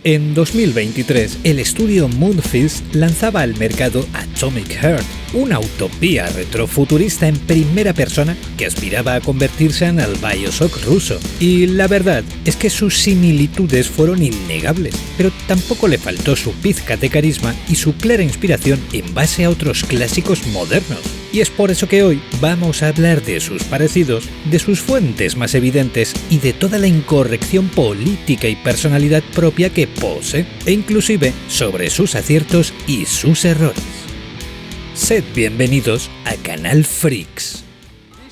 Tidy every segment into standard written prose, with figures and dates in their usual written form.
En 2023, el estudio Moonfist lanzaba al mercado Atomic Heart, una utopía retrofuturista en primera persona que aspiraba a convertirse en el BioShock ruso. Y la verdad es que sus similitudes fueron innegables, pero tampoco le faltó su pizca de carisma y su clara inspiración en base a otros clásicos modernos. Y es por eso que hoy vamos a hablar de sus parecidos, de sus fuentes más evidentes y de toda la incorrección política y personalidad propia que posee, e inclusive sobre sus aciertos y sus errores. Sed bienvenidos a Canal Freaks.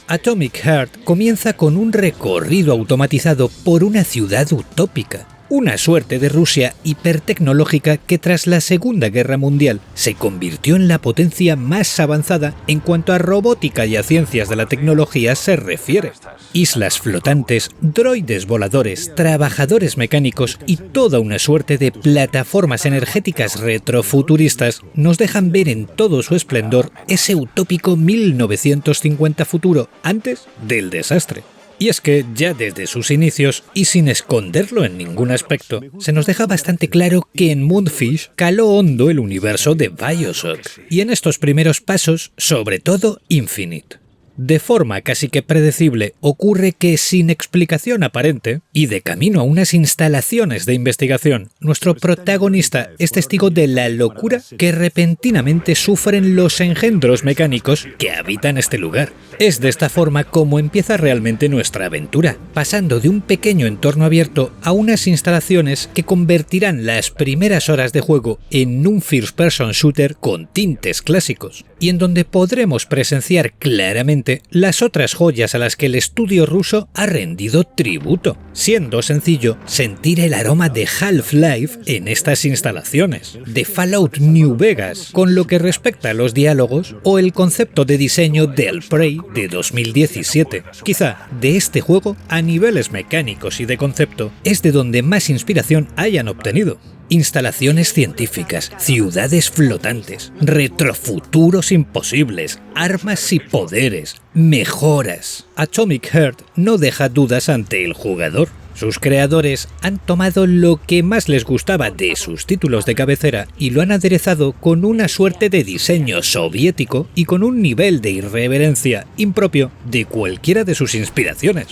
Atomic Heart comienza con un recorrido automatizado por una ciudad utópica, una suerte de Rusia hipertecnológica que tras la Segunda Guerra Mundial se convirtió en la potencia más avanzada en cuanto a robótica y a ciencias de la tecnología se refiere. Islas flotantes, droides voladores, trabajadores mecánicos y toda una suerte de plataformas energéticas retrofuturistas nos dejan ver en todo su esplendor ese utópico 1950 futuro antes del desastre. Y es que ya desde sus inicios, y sin esconderlo en ningún aspecto, se nos deja bastante claro que en Moonfist caló hondo el universo de BioShock, y en estos primeros pasos, sobre todo Infinite. De forma casi que predecible, ocurre que sin explicación aparente, y de camino a unas instalaciones de investigación, nuestro protagonista es testigo de la locura que repentinamente sufren los engendros mecánicos que habitan este lugar. Es de esta forma como empieza realmente nuestra aventura, pasando de un pequeño entorno abierto a unas instalaciones que convertirán las primeras horas de juego en un first-person shooter con tintes clásicos, y en donde podremos presenciar claramente las otras joyas a las que el estudio ruso ha rendido tributo, siendo sencillo sentir el aroma de Half-Life en estas instalaciones, de Fallout New Vegas con lo que respecta a los diálogos o el concepto de diseño del Prey de 2017. Quizá de este juego, a niveles mecánicos y de concepto, es de donde más inspiración hayan obtenido. Instalaciones científicas, ciudades flotantes, retrofuturos imposibles, armas y poderes, mejoras. Atomic Heart no deja dudas ante el jugador. Sus creadores han tomado lo que más les gustaba de sus títulos de cabecera y lo han aderezado con una suerte de diseño soviético y con un nivel de irreverencia impropio de cualquiera de sus inspiraciones.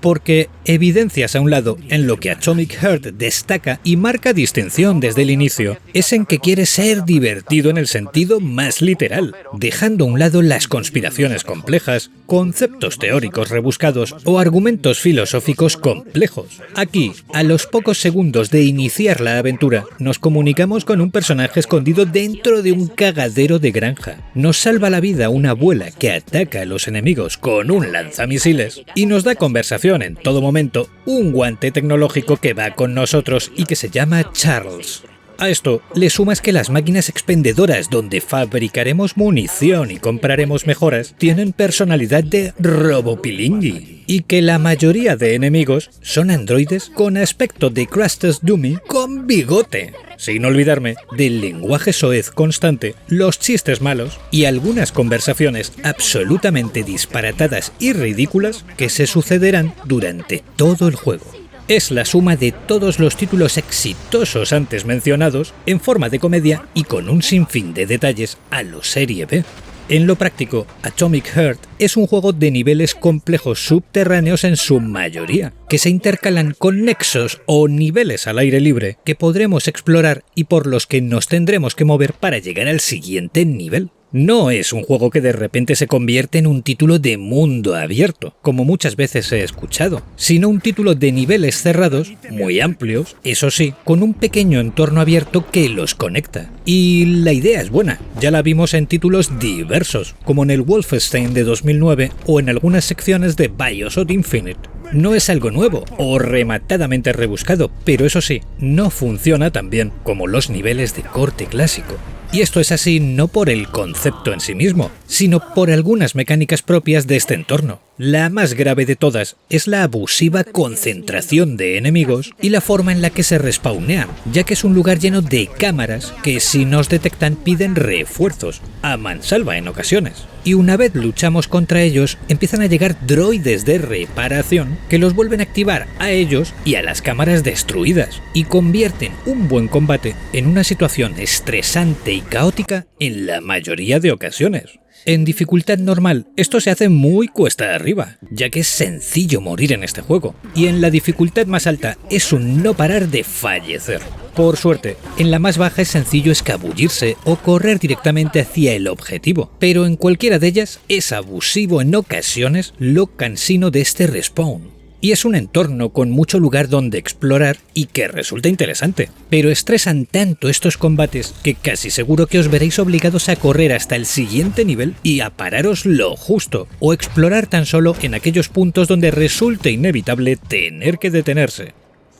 Porque evidencias a un lado en lo que Atomic Heart destaca y marca distinción desde el inicio, es en que quiere ser divertido en el sentido más literal, dejando a un lado las conspiraciones complejas, conceptos teóricos rebuscados o argumentos filosóficos complejos. Aquí, a los pocos segundos de iniciar la aventura, nos comunicamos con un personaje escondido dentro de un cagadero de granja. Nos salva la vida una abuela que ataca a los enemigos con un lanzamisiles y nos da conversación en todo momento un guante tecnológico que va con nosotros y que se llama Charles. A esto le sumas que las máquinas expendedoras donde fabricaremos munición y compraremos mejoras tienen personalidad de robopilingui y que la mayoría de enemigos son androides con aspecto de Crustus Dummy con bigote. Sin olvidarme del lenguaje soez constante, los chistes malos y algunas conversaciones absolutamente disparatadas y ridículas que se sucederán durante todo el juego. Es la suma de todos los títulos exitosos antes mencionados en forma de comedia y con un sinfín de detalles a lo serie B. En lo práctico, Atomic Heart es un juego de niveles complejos subterráneos en su mayoría, que se intercalan con nexos o niveles al aire libre que podremos explorar y por los que nos tendremos que mover para llegar al siguiente nivel. No es un juego que de repente se convierte en un título de mundo abierto, como muchas veces he escuchado, sino un título de niveles cerrados, muy amplios, eso sí, con un pequeño entorno abierto que los conecta. Y la idea es buena, ya la vimos en títulos diversos, como en el Wolfenstein de 2009 o en algunas secciones de BioShock Infinite. No es algo nuevo o rematadamente rebuscado, pero eso sí, no funciona tan bien como los niveles de corte clásico. Y esto es así no por el concepto en sí mismo, sino por algunas mecánicas propias de este entorno. La más grave de todas es la abusiva concentración de enemigos y la forma en la que se respawnean, ya que es un lugar lleno de cámaras que si nos detectan piden refuerzos, a mansalva en ocasiones. Y una vez luchamos contra ellos, empiezan a llegar droides de reparación que los vuelven a activar a ellos y a las cámaras destruidas, y convierten un buen combate en una situación estresante y caótica en la mayoría de ocasiones. En dificultad normal, esto se hace muy cuesta arriba, ya que es sencillo morir en este juego, y en la dificultad más alta es un no parar de fallecer. Por suerte, en la más baja es sencillo escabullirse o correr directamente hacia el objetivo, pero en cualquiera de ellas es abusivo en ocasiones lo cansino de este respawn. Y es un entorno con mucho lugar donde explorar y que resulta interesante, pero estresan tanto estos combates que casi seguro que os veréis obligados a correr hasta el siguiente nivel y a pararos lo justo, o explorar tan solo en aquellos puntos donde resulte inevitable tener que detenerse.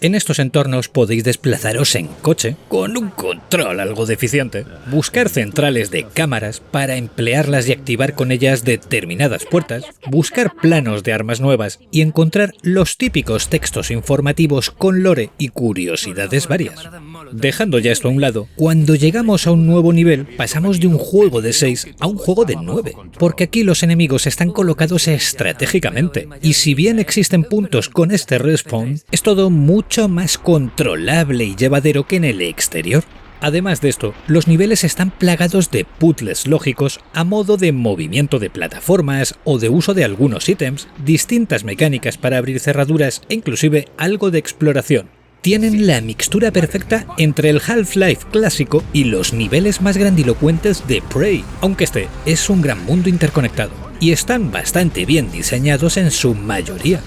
En estos entornos podéis desplazaros en coche, con un control algo deficiente, buscar centrales de cámaras para emplearlas y activar con ellas determinadas puertas, buscar planos de armas nuevas y encontrar los típicos textos informativos con lore y curiosidades varias. Dejando ya esto a un lado, cuando llegamos a un nuevo nivel pasamos de un juego de 6 a un juego de 9, porque aquí los enemigos están colocados estratégicamente, y si bien existen puntos con este respawn, es todo mucho más controlable y llevadero que en el exterior. Además de esto, los niveles están plagados de puzzles lógicos a modo de movimiento de plataformas o de uso de algunos ítems, distintas mecánicas para abrir cerraduras e inclusive algo de exploración. Tienen la mixtura perfecta entre el Half-Life clásico y los niveles más grandilocuentes de Prey, aunque este es un gran mundo interconectado, y están bastante bien diseñados en su mayoría.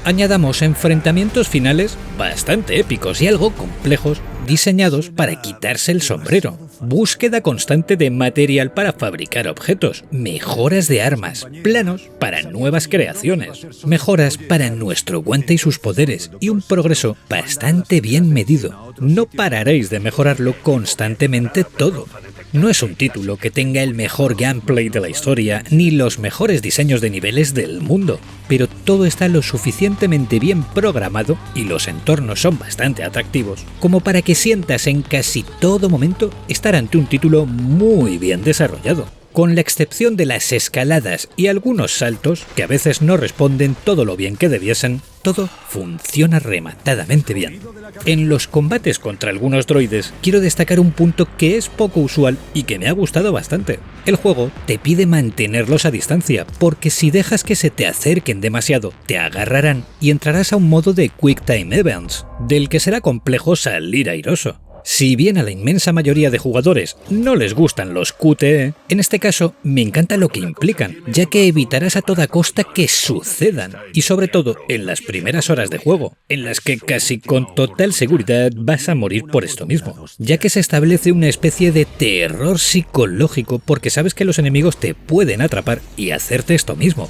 Añadamos enfrentamientos finales bastante épicos y algo complejos, diseñados para quitarse el sombrero, búsqueda constante de material para fabricar objetos, mejoras de armas, planos para nuevas creaciones, mejoras para nuestro guante y sus poderes, y un progreso bastante bien medido. No pararéis de mejorarlo constantemente todo. No es un título que tenga el mejor gameplay de la historia ni los mejores diseños de niveles del mundo, pero todo está lo suficientemente bien programado y los entornos son bastante atractivos como para que sientas en casi todo momento estar ante un título muy bien desarrollado. Con la excepción de las escaladas y algunos saltos que a veces no responden todo lo bien que debiesen, todo funciona rematadamente bien. En los combates contra algunos droides quiero destacar un punto que es poco usual y que me ha gustado bastante. El juego te pide mantenerlos a distancia, porque si dejas que se te acerquen demasiado, te agarrarán y entrarás a un modo de Quick Time Events, del que será complejo salir airoso. Si bien a la inmensa mayoría de jugadores no les gustan los QTE, en este caso me encanta lo que implican, ya que evitarás a toda costa que sucedan, y sobre todo en las primeras horas de juego, en las que casi con total seguridad vas a morir por esto mismo, ya que se establece una especie de terror psicológico porque sabes que los enemigos te pueden atrapar y hacerte esto mismo.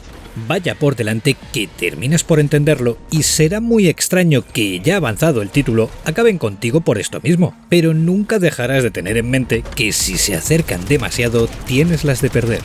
Vaya por delante que terminas por entenderlo y será muy extraño que, ya avanzado el título, acaben contigo por esto mismo, pero nunca dejarás de tener en mente que si se acercan demasiado tienes las de perder.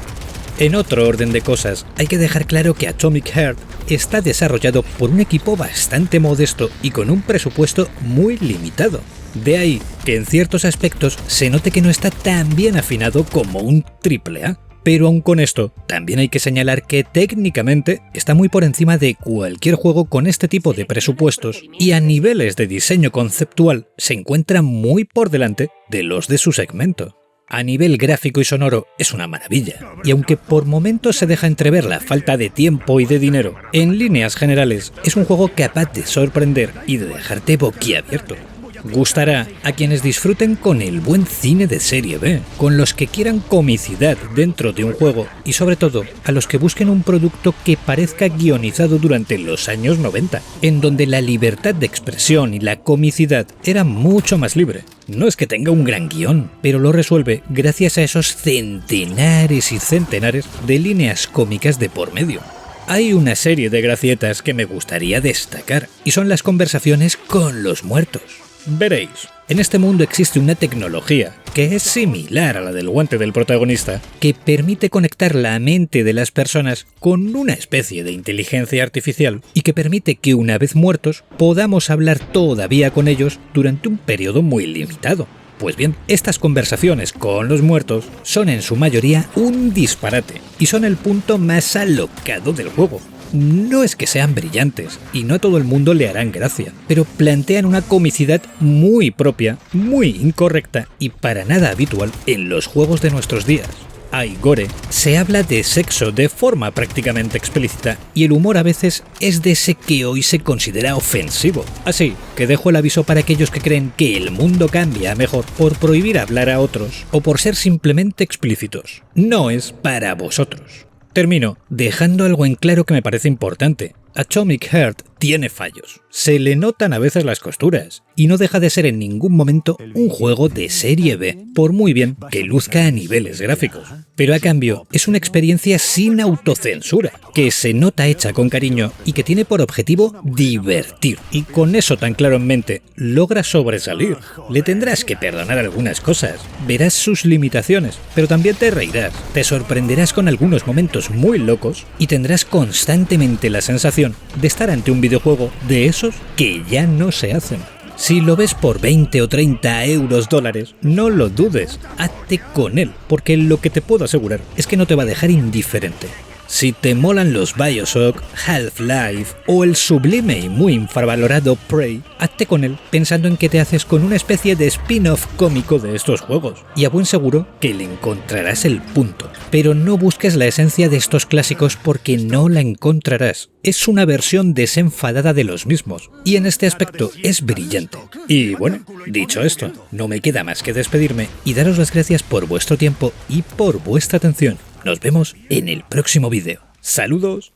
En otro orden de cosas, hay que dejar claro que Atomic Heart está desarrollado por un equipo bastante modesto y con un presupuesto muy limitado. De ahí que en ciertos aspectos se note que no está tan bien afinado como un AAA. Pero aun con esto, también hay que señalar que técnicamente está muy por encima de cualquier juego con este tipo de presupuestos y a niveles de diseño conceptual se encuentra muy por delante de los de su segmento. A nivel gráfico y sonoro es una maravilla, y aunque por momentos se deja entrever la falta de tiempo y de dinero, en líneas generales es un juego capaz de sorprender y de dejarte boquiabierto. Gustará a quienes disfruten con el buen cine de serie B, con los que quieran comicidad dentro de un juego y sobre todo a los que busquen un producto que parezca guionizado durante los años 90, en donde la libertad de expresión y la comicidad era mucho más libre. No es que tenga un gran guión, pero lo resuelve gracias a esos centenares y centenares de líneas cómicas de por medio. Hay una serie de gracietas que me gustaría destacar, y son las conversaciones con los muertos. Veréis, en este mundo existe una tecnología que es similar a la del guante del protagonista, que permite conectar la mente de las personas con una especie de inteligencia artificial y que permite que una vez muertos podamos hablar todavía con ellos durante un periodo muy limitado. Pues bien, estas conversaciones con los muertos son en su mayoría un disparate y son el punto más alocado del juego. No es que sean brillantes y no a todo el mundo le harán gracia, pero plantean una comicidad muy propia, muy incorrecta y para nada habitual en los juegos de nuestros días. Hay gore, se habla de sexo de forma prácticamente explícita y el humor a veces es de ese que hoy se considera ofensivo. Así que dejo el aviso para aquellos que creen que el mundo cambia a mejor por prohibir hablar a otros o por ser simplemente explícitos. No es para vosotros. Termino dejando algo en claro que me parece importante. Atomic Heart tiene fallos, se le notan a veces las costuras y no deja de ser en ningún momento un juego de serie B, por muy bien que luzca a niveles gráficos. Pero a cambio es una experiencia sin autocensura, que se nota hecha con cariño y que tiene por objetivo divertir. Y con eso tan claro en mente, logra sobresalir. Le tendrás que perdonar algunas cosas, verás sus limitaciones, pero también te reirás, te sorprenderás con algunos momentos muy locos y tendrás constantemente la sensación de estar ante un videojuego de esos que ya no se hacen. Si lo ves por 20 o 30 $, no lo dudes, hazte con él, porque lo que te puedo asegurar es que no te va a dejar indiferente. Si te molan los BioShock, Half-Life o el sublime y muy infravalorado Prey, hazte con él pensando en que te haces con una especie de spin-off cómico de estos juegos, y a buen seguro que le encontrarás el punto. Pero no busques la esencia de estos clásicos porque no la encontrarás. Es una versión desenfadada de los mismos, y en este aspecto es brillante. Y bueno, dicho esto, no me queda más que despedirme y daros las gracias por vuestro tiempo y por vuestra atención. Nos vemos en el próximo vídeo. ¡Saludos!